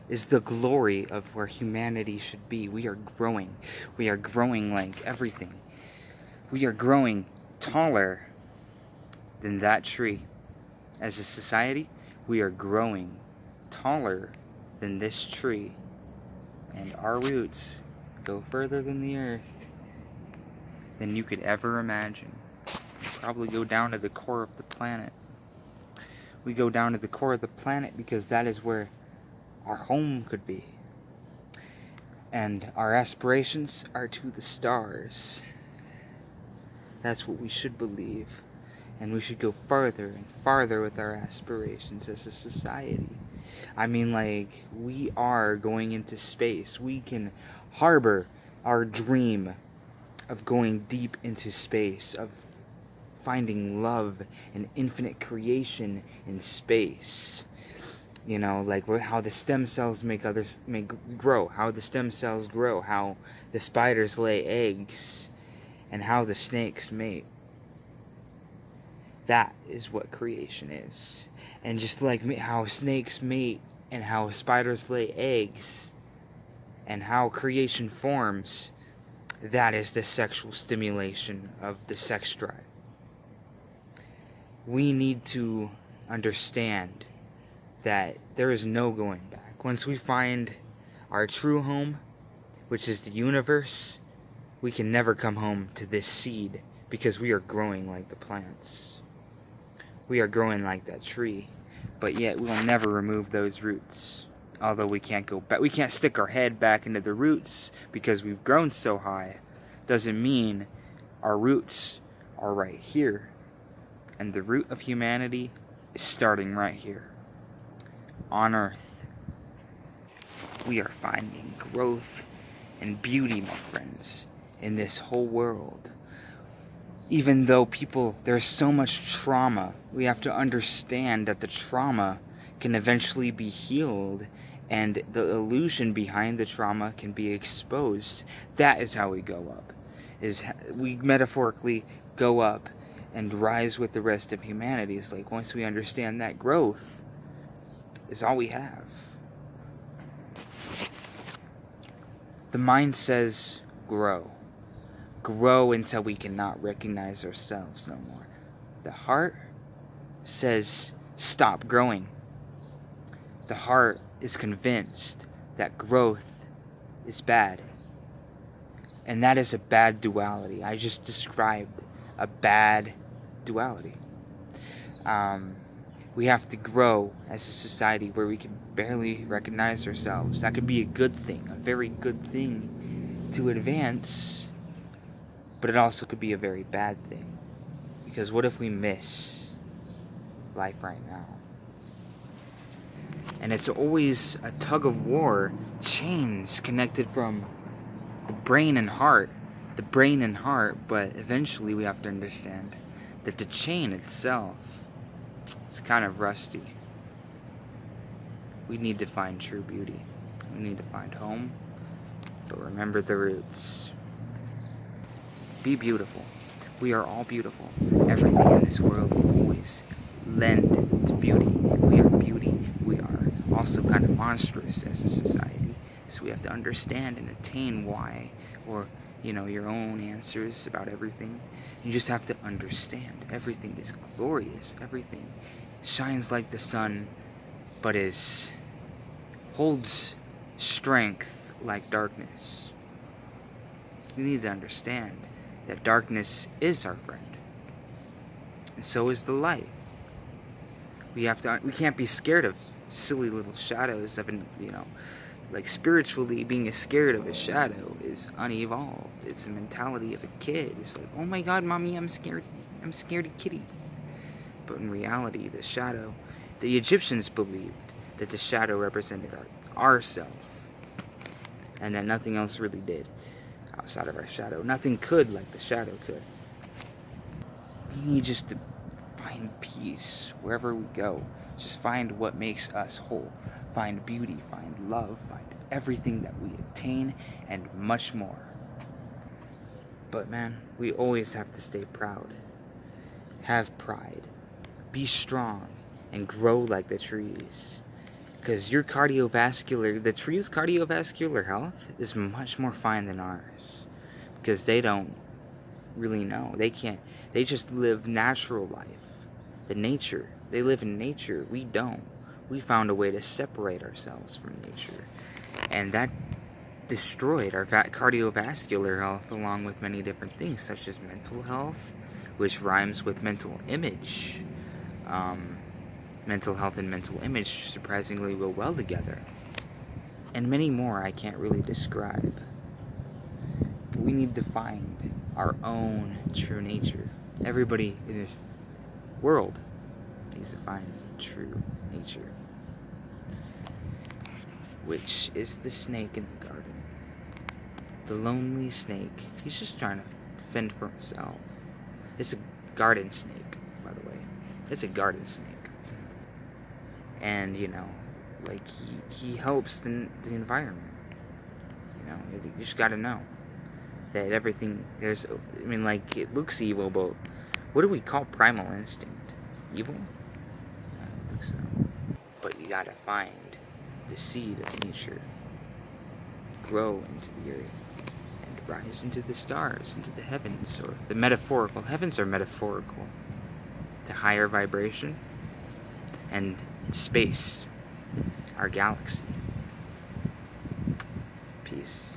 is the glory of where humanity should be. We are growing. We are growing like everything. We are growing taller than that tree. As a society, we are growing taller than this tree. And our roots go further than the earth than you could ever imagine. Probably go down to the core of the planet. We go down to the core of the planet because that is where our home could be. And our aspirations are to the stars. That's what we should believe. And we should go farther and farther with our aspirations as a society. I mean, like, we are going into space. We can harbor our dream of going deep into space, of finding love and infinite creation in space. You know, like how the stem cells make grow, how the stem cells grow, how the spiders lay eggs, and how the snakes mate. That is what creation is. And just like how snakes mate and how spiders lay eggs and how creation forms, that is the sexual stimulation of the sex drive. We need to understand that there is no going back. Once we find our true home, which is the universe, we can never come home to this seed because we are growing like the plants. We are growing like that tree, but yet we will never remove those roots. Although we can't go back, we can't stick our head back into the roots because we've grown so high. Doesn't mean our roots are right here. And the root of humanity is starting right here. On Earth. We are finding growth and beauty, my friends, in this whole world. Even though there's so much trauma, we have to understand that the trauma can eventually be healed and the illusion behind the trauma can be exposed. That is how we go up. We metaphorically go up and rise with the rest of humanity. It's like once we understand that growth is all we have. The mind says grow. Grow until we cannot recognize ourselves no more. The heart says stop growing. The heart is convinced that growth is bad. And that is a bad duality. I just described a bad duality. We have to grow as a society where we can barely recognize ourselves. That could be a good thing, a very good thing to advance, but it also could be a very bad thing. Because what if we miss life right now? And it's always a tug of war, chains connected from the brain and heart, but eventually we have to understand that the chain itself is kind of rusty. We need to find true beauty. We need to find home, but remember the roots. Be beautiful. We are all beautiful. Everything in this world will always lend to beauty. We are beauty. We are also kind of monstrous as a society. So we have to understand and attain why, or your own answers about everything. You just have to understand everything is glorious. Everything shines like the sun, but holds strength like darkness. You need to understand that darkness is our friend, and so is the light. We can't be scared of silly little shadows. Like spiritually, being scared of a shadow is unevolved. It's the mentality of a kid. It's like, oh my God, mommy, I'm scared of kitty. But in reality, the Egyptians believed that the shadow represented our self, and that nothing else really did outside of our shadow. Nothing could like the shadow could. We need just to find peace wherever we go. Just find what makes us whole. Find beauty, find love, find everything that we attain, and much more. But man, we always have to stay proud. Have pride. Be strong and grow like the trees. Because your the tree's cardiovascular health is much more fine than ours. Because they don't really know. They just live natural life. They live in nature. We don't. We found a way to separate ourselves from nature. And that destroyed our cardiovascular health, along with many different things, such as mental health, which rhymes with mental image. Mental health and mental image surprisingly go well together. And many more I can't really describe. But we need to find our own true nature. Everybody in this world needs to find true nature, which is the snake in the garden. The lonely snake. He's just trying to fend for himself. It's a garden snake, by the way. It's a garden snake. And, like, he helps the environment. You just gotta know that everything, it looks evil, but what do we call primal instinct? Evil? I don't think so. But you gotta find the seed of nature, grow into the earth, and rise into the stars, into the heavens, or the metaphorical. Heavens are metaphorical to higher vibration, and space, our galaxy. Peace.